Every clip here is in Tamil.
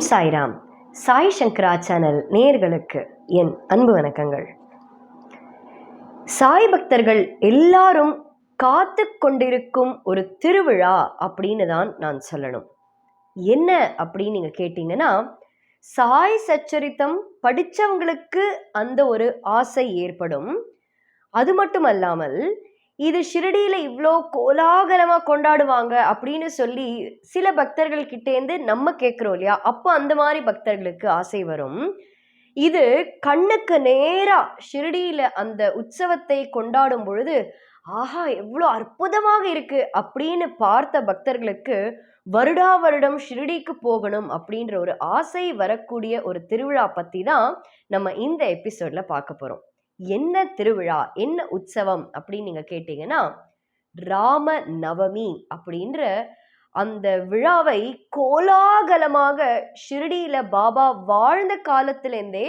சாய்ராம். சாய் சங்கரா சேனல் நேயர்களுக்கு என் அன்பு வணக்கங்கள். சாய் பக்தர்கள் எல்லாரும் காத்து கொண்டிருக்கும் ஒரு திருவிழா அப்படின்னு தான் நான் சொல்லணும். என்ன அப்படின்னு நீங்க கேட்டீங்கன்னா, சாய் சச்சரித்தம் படித்தவங்களுக்கு அந்த ஒரு ஆசை ஏற்படும். அது மட்டும் அல்லாமல் இது ஷிரடியில் இவ்வளோ கோலாகலமாக கொண்டாடுவாங்க அப்படின்னு சொல்லி சில பக்தர்கள் கிட்டேருந்து நம்ம கேட்குறோம் இல்லையா, அப்போ அந்த மாதிரி பக்தர்களுக்கு ஆசை வரும். இது கண்ணுக்கு நேராக ஷிரடியில் அந்த உற்சவத்தை கொண்டாடும் பொழுது ஆஹா எவ்வளோ அற்புதமாக இருக்கு அப்படின்னு பார்த்த பக்தர்களுக்கு வருடா வருடம் ஷிரடிக்கு போகணும் அப்படின்ற ஒரு ஆசை வரக்கூடிய ஒரு திருவிழா பற்றி தான் நம்ம இந்த எபிசோடில் பார்க்க போகிறோம். என்ன திருவிழா, என்ன உற்சவம் அப்படின்னு நீங்க கேட்டீங்கன்னா, ராம நவமி அப்படின்ற அந்த விழாவை கோலாகலமாக ஷிரடியில பாபா வாழ்ந்த காலத்திலேருந்தே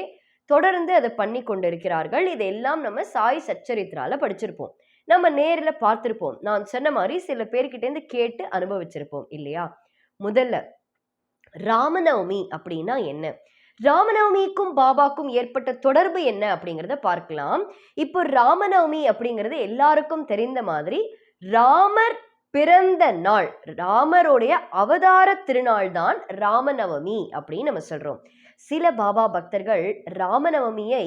தொடர்ந்து அதை பண்ணி கொண்டிருக்கிறார்கள். இதெல்லாம் நம்ம சாய் சச்சரித்திரால படிச்சிருப்போம், நம்ம நேரில் பார்த்திருப்போம். நான் சொன்ன மாதிரி சில பேர்கிட்டேருந்து கேட்டு அனுபவிச்சிருப்போம் இல்லையா. முதல்ல ராமநவமி அப்படின்னா என்ன, ராமநவமிக்கும் பாபாக்கும் ஏற்பட்ட தொடர்பு என்ன அப்படிங்கிறத பார்க்கலாம். இப்போ ராமநவமி அப்படிங்கிறது எல்லாருக்கும் தெரிந்த மாதிரி ராமர் பிறந்த நாள், ராமருடைய அவதார திருநாள் தான் ராமநவமி அப்படின்னு நம்ம சொல்றோம். சில பாபா பக்தர்கள் ராமநவமியை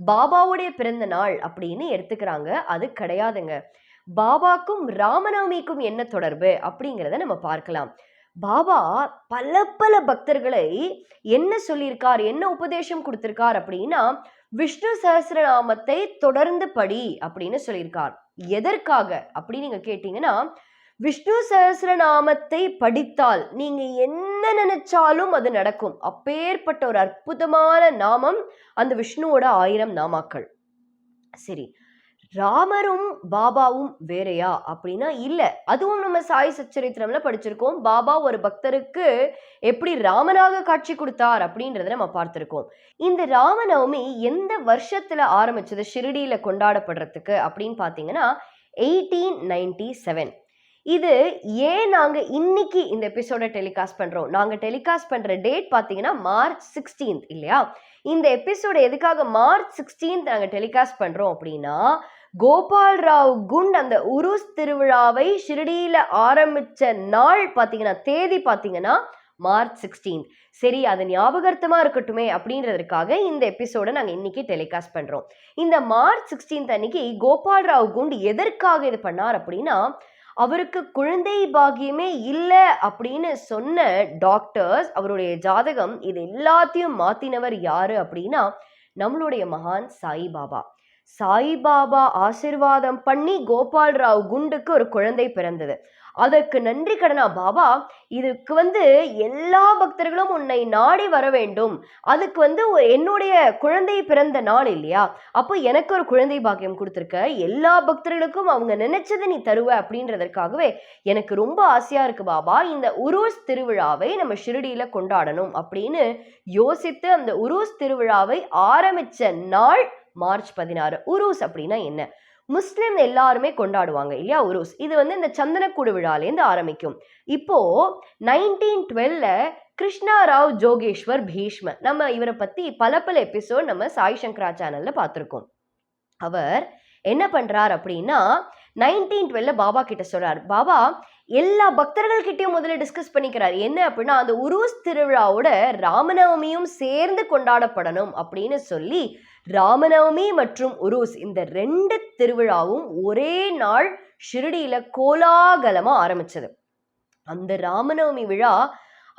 பாபாவுடைய பிறந்த நாள் அப்படின்னு எடுத்துக்கிறாங்க. அது கிடையாதுங்க. பாபாக்கும் ராமநவமிக்கும் என்ன தொடர்பு அப்படிங்கிறத நம்ம பார்க்கலாம். பாபா பல பல பக்தர்களை என்ன சொல்லியிருக்கார், என்ன உபதேசம் கொடுத்திருக்கார் அப்படின்னா, விஷ்ணு சஹஸ்ரநாமத்தை தொடர்ந்து படி அப்படின்னு சொல்லியிருக்கார். எதற்காக அப்படின்னு நீங்க கேட்டீங்கன்னா, விஷ்ணு சஹஸ்ரநாமத்தை படித்தால் நீங்க என்ன நினைச்சாலும் அது நடக்கும். அப்பேற்பட்ட ஒரு அற்புதமான நாமம் அந்த விஷ்ணுவோட 1000 நாமாக்கள். சரி, ராமரும் பாபாவும் வேறையா அப்படின்னா இல்ல. அதுவும் நம்ம சாய் சச்சரித்திரம்ல படிச்சிருக்கோம். பாபா ஒரு பக்தருக்கு எப்படி ராமனாக காட்சி கொடுத்தார் அப்படின்றத நம்ம பார்த்திருக்கோம். இந்த ராமநவமி எந்த வருஷத்துல ஆரம்பிச்சது ஷிரடியில கொண்டாடப்படுறதுக்கு அப்படின்னு பாத்தீங்கன்னா 1897. இது ஏன் நாங்க இன்னைக்கு இந்த எபிசோட டெலிகாஸ்ட் பண்றோம், நாங்க டெலிகாஸ்ட் பண்ற டேட் பாத்தீங்கன்னா March 16 இல்லையா. இந்த எபிசோட எதுக்காக March 16 நாங்க டெலிகாஸ்ட் பண்றோம் அப்படின்னா, கோபால் ராவ் குண்ட் அந்த உருஸ் திருவிழாவை ஷிரடியில ஆரம்பிச்ச நாள் பாத்தீங்கன்னா, தேதி பாத்தீங்கன்னா March 16. சரி, அது ஞாபகார்த்தமா இருக்கட்டுமே அப்படின்றதுக்காக இந்த எபிசோட நாங்க இன்னைக்கு டெலிகாஸ்ட் பண்றோம். இந்த March 16 அன்னைக்கு கோபால் ராவ் குண்ட் எதற்காக இது பண்ணார் அப்படின்னா, அவருக்கு குழந்தை பாகியமே இல்லை அப்படின்னு சொன்ன டாக்டர்ஸ், அவருடைய ஜாதகம் இது எல்லாத்தையும் மாத்தினவர் யாரு அப்படின்னா நம்மளுடைய மகான் சாய்பாபா. சாய்பாபா ஆசிர்வாதம் பண்ணி கோபால் ராவ் குண்டுக்கு ஒரு குழந்தை பிறந்தது. அதற்கு நன்றி கடனா பாபா இதுக்கு எல்லா பக்தர்களும் உன்னை நாடி வர வேண்டும், அதுக்கு என்னுடைய குழந்தை பிறந்த நாள் இல்லையா, அப்போ எனக்கு ஒரு குழந்தை பாக்கியம் கொடுத்துருக்க, எல்லா பக்தர்களுக்கும் அவங்க நினைச்சதை நீ தருவ அப்படின்றதற்காகவே எனக்கு ரொம்ப ஆசையா இருக்கு பாபா, இந்த உருஸ் திருவிழாவை நம்ம ஷிரடியில கொண்டாடணும் அப்படின்னு யோசித்து அந்த உருஸ் திருவிழாவை ஆரம்பிச்ச நாள் March 16. உருஸ் அப்படின்னா என்ன, முஸ்லிம் எல்லாருமே கொண்டாடுவாங்க இல்லையா உருஸ். இது இந்த சந்தனக்கூடு விழாலேருந்து ஆரம்பிக்கும். இப்போ 1912 கிருஷ்ணா ராவ் ஜோகேஸ்வர் பீஷ்ம, நம்ம இவரை பத்தி பல எபிசோட் நம்ம சாய் சங்கரா சேனல்ல பார்த்திருக்கோம். அவர் என்ன பண்றார் அப்படின்னா 1912 பாபா கிட்ட சொல்றார். பாபா எல்லா பக்தர்கள் கிட்டையும் முதல்ல டிஸ்கஸ் பண்ணிக்கிறார். என்ன அப்படின்னா, அந்த உருஸ் திருவிழாவோட ராமநவமியும் சேர்ந்து கொண்டாடப்படணும் அப்படின்னு சொல்லி ராமநவமி மற்றும் உருஸ் இந்த 2 திருவிழாவும் ஒரே நாள் ஷிரடியில கோலாகலமா ஆரம்பிச்சது. அந்த ராமநவமி விழா,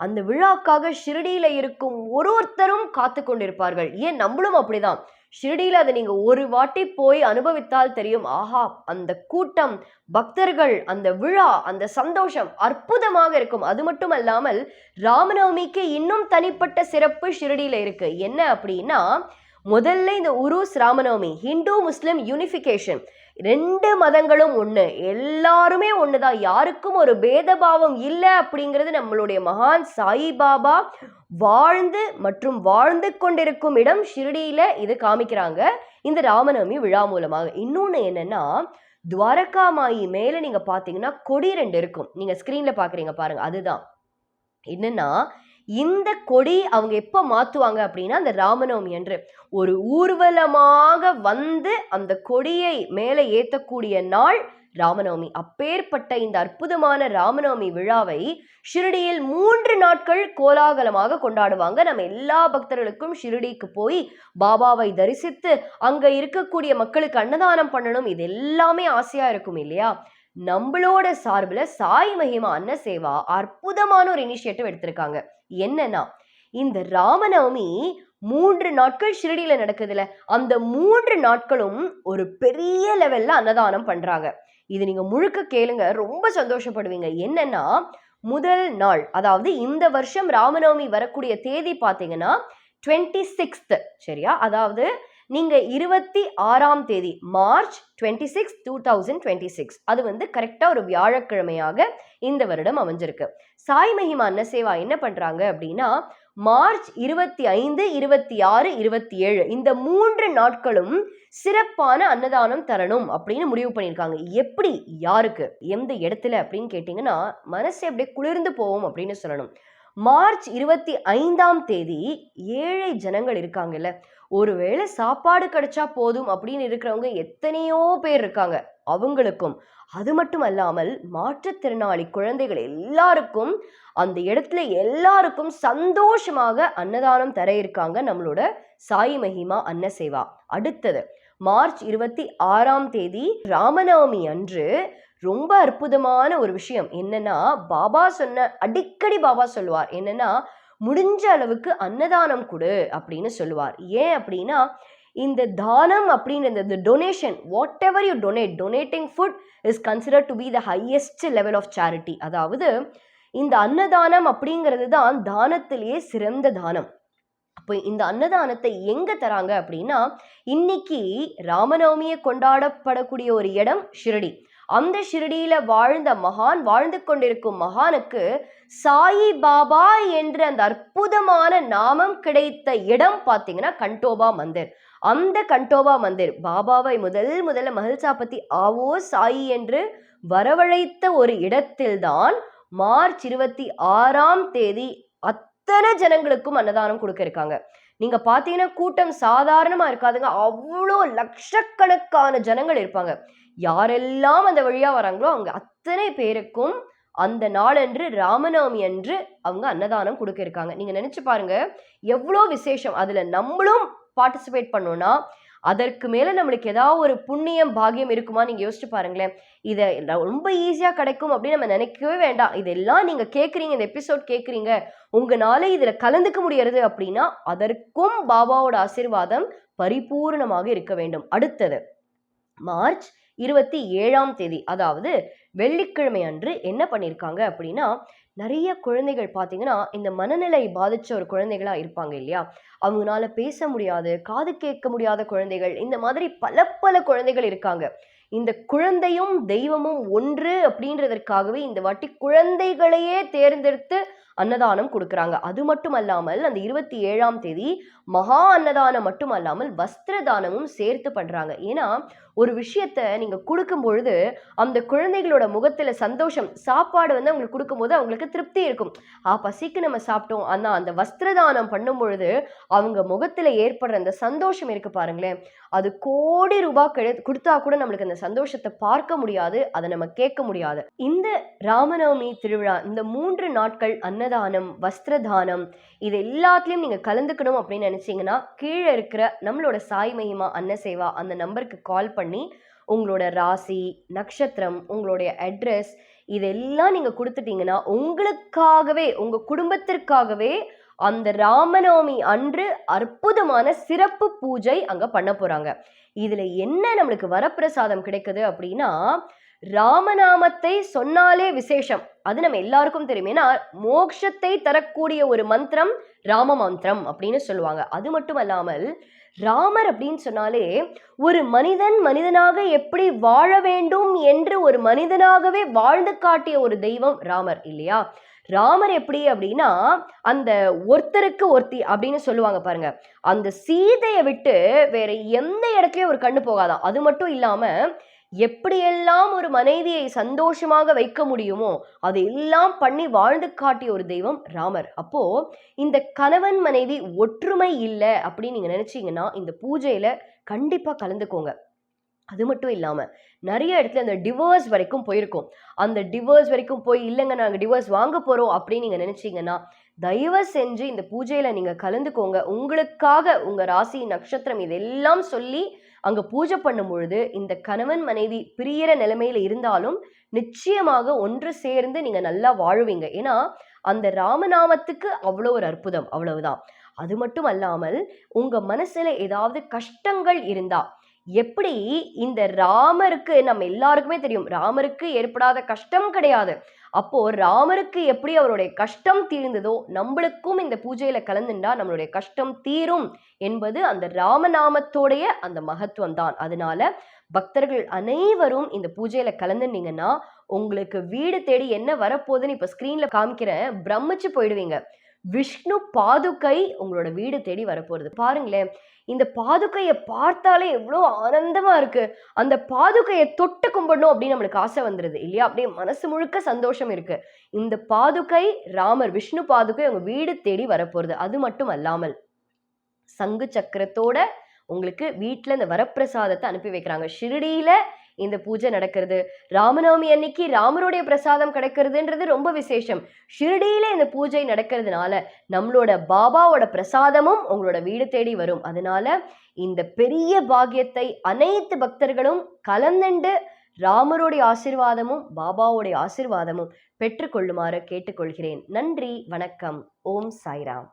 அந்த விழாக்காக ஷிரடியில இருக்கும் ஒருத்தரும் காத்து கொண்டிருப்பார்கள். ஏன் நம்மளும் அப்படிதான். ஷிரடியில அதை நீங்க ஒரு வாட்டி போய் அனுபவித்தால் தெரியும். ஆஹா, அந்த கூட்டம், பக்தர்கள், அந்த விழா, அந்த சந்தோஷம் அற்புதமாக இருக்கும். அது மட்டும் அல்லாமல் ராமநவமிக்கு இன்னும் தனிப்பட்ட சிறப்பு ஷிரடியில இருக்கு. என்ன அப்படின்னா, முதல்ல இந்த உருஸ் ராமநவமி ஹிந்து முஸ்லிம் யூனிஃபிகேஷன், 2 மதங்களும் ஒண்ணு, எல்லாருமே ஒண்ணுதான், யாருக்கும் ஒரு பேதபாவம் இல்லை அப்படிங்கிறது நம்மளுடைய மகான் சாய்பாபா வாழ்ந்து மற்றும் வாழ்ந்து கொண்டிருக்கும் இடம் ஷிரடியில இது காமிக்கிறாங்க இந்த ராமநவமி விழா மூலமாக. இன்னொன்னு என்னன்னா, துவாரகா மாயி மேல நீங்க பாத்தீங்கன்னா கொடி 2 இருக்கும், நீங்க ஸ்கிரீன்ல பாக்குறீங்க பாருங்க, அதுதான் என்னன்னா இந்த கொடி அவங்க எப்ப மாத்துவாங்க அப்படின்னா அந்த ராமநவமி அன்று ஒரு ஊர்வலமாக வந்து அந்த கொடியை மேலே ஏத்தக்கூடிய நாள் ராமநவமி. அப்பேற்பட்ட இந்த அற்புதமான ராமநவமி விழாவை ஷிரடியில் 3 நாட்கள் கோலாகலமாக கொண்டாடுவாங்க. நம்ம எல்லா பக்தர்களுக்கும் ஷிரடிக்கு போய் பாபாவை தரிசித்து அங்க இருக்கக்கூடிய மக்களுக்கு அன்னதானம் பண்ணணும், இது எல்லாமே ஆசையா இருக்கும் இல்லையா? நம்மளோட சார்பில் சாய் மகிமா அன்ன சேவா அற்புதமான ஒரு இனிஷியேட்டிவ் எடுத்திருக்காங்க. என்னன்னா, இந்த ராமநவமி 3 நாட்கள் ஷிரடியில நடக்குதுல, அந்த 3 நாட்களும் ஒரு பெரிய லெவல்ல அன்னதானம் பண்றாங்க. இது நீங்க முழுக்க கேளுங்க, ரொம்ப சந்தோஷப்படுவீங்க. என்னன்னா, முதல் நாள், அதாவது இந்த வருஷம் ராமநவமி வரக்கூடிய தேதி பாத்தீங்கன்னா 26th, சரியா? அதாவது நீங்க 26ஆம் தேதி மார்ச் 26, 2026, அது வந்து கரெக்டா ஒரு வியாழக்கிழமையாக இந்த வருடம் அமைஞ்சிருக்கு. சாய் மகிமா அன்ன சேவா என்ன பண்றாங்க அப்படின்னா, மார்ச் 25, 26, 27 இந்த 3 நாட்களும் சிறப்பான அன்னதானம் தரணும் அப்படின்னு முடிவு பண்ணியிருக்காங்க. எப்படி, யாருக்கு, எந்த இடத்துல அப்படின்னு கேட்டீங்கன்னா மனசு அப்படியே குளிர்ந்து போவோம் அப்படின்னு சொல்லணும். மார்ச் 25ஆம் தேதி ஏழை ஜனங்கள் இருக்காங்கல்ல, ஒருவேளை சாப்பாடு கிடைச்சா போதும் அப்படின்னு இருக்கிறவங்க எத்தனையோ பேர் இருக்காங்க, அவங்களுக்கும், அது மட்டும் அல்லாமல் மாற்றுத்திறனாளி குழந்தைகள் எல்லாருக்கும் அந்த இடத்துல எல்லாருக்கும் சந்தோஷமாக அன்னதானம் தர இருக்காங்க நம்மளோட சாய் மகிமா அன்ன சேவா. அடுத்தது மார்ச் 26ஆம் தேதி ராமநவமி அன்று ரொம்ப அற்புதமான ஒரு விஷயம் என்னன்னா, பாபா அடிக்கடி பாபா சொல்லுவார் என்னன்னா, முடிஞ்ச அளவுக்கு அன்னதானம் கொடு அப்படின்னு சொல்லுவார். ஏன் அப்படின்னா, இந்த தானம் அப்படின்னு இந்த donation, whatever you donating food is considered to be the highest level of charity. அதாவது இந்த அன்னதானம் அப்படிங்கிறது தான் தானத்திலேயே சிறந்த தானம். அப்போ இந்த அன்னதானத்தை எங்க தராங்க அப்படின்னா, இன்னைக்கு ராமநவமியை கொண்டாடப்படக்கூடிய ஒரு இடம் ஷிரடி. அந்த ஷிரடியில வாழ்ந்து கொண்டிருக்கும் மகானுக்கு சாயி பாபா என்ற அந்த அற்புதமான நாமம் கிடைத்த இடம் பார்த்தீங்கன்னா கண்டோபா மந்திர். அந்த கண்டோபா மந்திர் பாபாவை முதல்ல மகிழ்ச்சாபத்தி ஆவோ சாயி என்று வரவழைத்த ஒரு இடத்தில்தான் மார்ச் 26ஆம் தேதி அத்தனை ஜனங்களுக்கும் அன்னதானம் கொடுக்க இருக்காங்க. நீங்க பாத்தீங்கன்னா கூட்டம் சாதாரணமா இருக்காதுங்க, அவ்வளோ லட்சக்கணக்கான ஜனங்கள் இருப்பாங்க. யாரெல்லாம் அந்த வழியா வராங்களோ அவங்க அத்தனை பேருக்கும் அந்த நாளன்று ராமநவமி அன்று அவங்க அன்னதானம் கொடுக்க இருக்காங்க. நீங்க நினைச்சு பாருங்க எவ்வளோ விசேஷம். அதுல நம்மளும் பார்ட்டிசிபேட் பண்ணோம்னா அதற்கு மேல நம்மளுக்கு ஏதாவது ஒரு புண்ணியம் பாகியம் இருக்குமா நீங்க யோசிச்சு பாருங்களேன். இதை ரொம்ப ஈஸியா கிடைக்கும் அப்படின்னு நம்ம நினைக்கவே வேண்டாம். இதெல்லாம் நீங்க கேட்குறீங்க, இந்த எபிசோட் கேட்குறீங்க, உங்களால இதுல கலந்துக்க முடியறது அப்படின்னா அதற்கும் பாபாவோட ஆசீர்வாதம் பரிபூர்ணமாக இருக்க வேண்டும். அடுத்தது மார்ச் 27ஆம் தேதி, அதாவது வெள்ளிக்கிழமை அன்று என்ன பண்ணியிருக்காங்க அப்படின்னா, நிறைய குழந்தைகள் பார்த்தீங்கன்னா இந்த மனநிலை பாதிச்ச ஒரு குழந்தைகளா இருப்பாங்க இல்லையா, அவங்களால பேச முடியாது, காது கேட்க முடியாத குழந்தைகள், இந்த மாதிரி பல குழந்தைகள் இருக்காங்க. இந்த குழந்தையும் தெய்வமும் ஒன்று அப்படின்றதற்காகவே இந்த வாட்டி குழந்தைகளையே தேர்ந்தெடுத்து அன்னதானம் கொடுக்குறாங்க. அது மட்டும் அல்லாமல் அந்த 27ஆம் தேதி மகா அன்னதானம் மட்டும் அல்லாமல் வஸ்திர தானமும் சேர்த்து பண்றாங்க. ஏன்னா ஒரு விஷயத்த நீங்க கொடுக்கும் பொழுது அந்த குழந்தைகளோட முகத்துல சந்தோஷம், சாப்பாடு வந்து அவங்களுக்கு கொடுக்கும்போது அவங்களுக்கு திருப்தி இருக்கும், பசிக்கு நம்ம சாப்பிட்டோம். ஆனா அந்த வஸ்திர தானம் பண்ணும் பொழுது அவங்க முகத்துல ஏற்படுற அந்த சந்தோஷம் இருக்கு பாருங்களேன், அது கோடி ரூபாய் கொடுத்தா கூட நம்மளுக்கு அந்த சந்தோஷத்தை பார்க்க முடியாது, அதை நம்ம கேட்க முடியாது. இந்த ராமநவமி திருவிழா, இந்த 3 நாட்கள் அன்னதானம், வஸ்திர தானம், இது எல்லாத்துலயும் நீங்க கலந்துக்கணும் அப்படின்னு நினைச்சீங்கன்னா கீழே இருக்கிற நம்மளோட சாய் மகிமா அன்ன சேவா அந்த நம்பருக்கு கால் பண்ணி உங்களோட ராசி, நட்சத்திரம், உங்களுடைய அட்ரஸ் இதெல்லாம் நீங்க கொடுத்துட்டீங்கன்னா உங்களுக்காகவே, உங்க குடும்பத்திற்காகவே அந்த ராமநவமி அன்று அற்புதமான சிறப்பு பூஜை அங்க பண்ண போறாங்க. இதுல என்ன நம்மளுக்கு வரப்பிரசாதம் கிடைக்குது அப்படின்னா, ராமநாமத்தை சொன்னாலே விசேஷம், அது நம்ம எல்லாருக்கும் தெரியும். ஏன்னா மோட்சத்தை தரக்கூடிய ஒரு மந்திரம் ராம மந்திரம் அப்படின்னு சொல்லுவாங்க. அது மட்டும் அல்லாமல் ராமர் அப்படின்னு சொன்னாலே ஒரு மனிதனாக எப்படி வாழ வேண்டும் என்று ஒரு மனிதனாகவே வாழ்ந்து காட்டிய ஒரு தெய்வம் ராமர் இல்லையா. ராமர் எப்படி அப்படின்னா அந்த ஒருத்தருக்கு ஒருத்தி அப்படின்னு சொல்லுவாங்க பாருங்க, அந்த சீதையை விட்டு வேற எந்த இடத்துலயும் ஒரு கண்ணு போகாதான். அது மட்டும் இல்லாம எப்படியெல்லாம் ஒரு மனைவியை சந்தோஷமாக வைக்க முடியுமோ அதையெல்லாம் பண்ணி வாழ்ந்து காட்டிய ஒரு தெய்வம் ராமர். அப்போ இந்த கணவன் மனைவி ஒற்றுமை இல்லை அப்படின்னு நீங்க நினைச்சீங்கன்னா இந்த பூஜையில கண்டிப்பா கலந்துக்கோங்க. அது மட்டும் இல்லாம நிறைய இடத்துல அந்த டிவோர்ஸ் வரைக்கும் போயிருக்கும். அந்த டிவோர்ஸ் வரைக்கும் போய் இல்லைங்க நாங்க டிவோர்ஸ் வாங்க போறோம் அப்படின்னு நீங்க நினைச்சீங்கன்னா தயவு செஞ்சு இந்த பூஜையில நீங்க கலந்துக்கோங்க. உங்களுக்காக உங்க ராசி நட்சத்திரம் இதெல்லாம் சொல்லி அங்க பூஜை பண்ணும் பொழுது இந்த கணவன் மனைவி பிரியற நிலைமையில இருந்தாலும் நிச்சயமாக ஒன்று சேர்ந்து நீங்க நல்லா வாழுவீங்க. ஏன்னா அந்த ராமநாமத்துக்கு அவ்வளோ ஒரு அற்புதம், அவ்வளவுதான். அது மட்டும் அல்லாமல் உங்க மனசுல ஏதாவது கஷ்டங்கள் இருந்தா, எப்படி இந்த ராமருக்கு நம்ம எல்லாருக்குமே தெரியும் ராமருக்கு ஏற்படாத கஷ்டம் கிடையாது. அப்போ ராமருக்கு எப்படி அவருடைய கஷ்டம் தீர்ந்ததோ நம்மளுக்கும் இந்த பூஜையில கலந்துண்டா நம்மளுடைய கஷ்டம் தீரும் என்பது அந்த ராமநாமத்தோடைய அந்த மகத்துவம் தான். அதனால பக்தர்கள் அனைவரும் இந்த பூஜையில கலந்துனீங்கன்னா உங்களுக்கு வீடு தேடி என்ன வரப்போகுதுன்னு இப்ப ஸ்கிரீன்ல காமிக்கிறேன், பிரமிச்சு போயிடுவீங்க. விஷ்ணு பாதுகை உங்களோட வீடு தேடி வரப்போறது. பாருங்களேன், இந்த பாதுகையை பார்த்தாலே எவ்வளோ ஆனந்தமா இருக்கு. அந்த பாதுகையை தொட்டு கும்பிடணும் அப்படின்னு நம்மளுக்கு ஆசை வந்துருது இல்லையா? அப்படியே மனசு முழுக்க சந்தோஷம் இருக்கு. இந்த பாதுகை ராமர் விஷ்ணு பாதுகை உங்க வீடு தேடி வரப்போறது. அது மட்டும் அல்லாமல் சங்கு சக்கரத்தோட உங்களுக்கு வீட்டுல இந்த வரப்பிரசாதத்தை அனுப்பி வைக்கிறாங்க. ஷிரடியில இந்த பூஜை நடக்கிறது. ராமநவமி அன்னைக்கு ராமருடைய பிரசாதம் கிடைக்கிறதுன்றது ரொம்ப விசேஷம். ஷிரடியில இந்த பூஜை நடக்கிறதுனால நம்மளோட பாபாவோட பிரசாதமும் உங்களோட வீடு தேடி வரும். அதனால இந்த பெரிய பாக்கியத்தை அனைத்து பக்தர்களும் கலந்துண்டு ராமருடைய ஆசீர்வாதமும் பாபாவுடைய ஆசீர்வாதமும் பெற்றுக்கொள்ளுமாறு கேட்டுக்கொள்கிறேன். நன்றி, வணக்கம். ஓம் சாய்ராம்.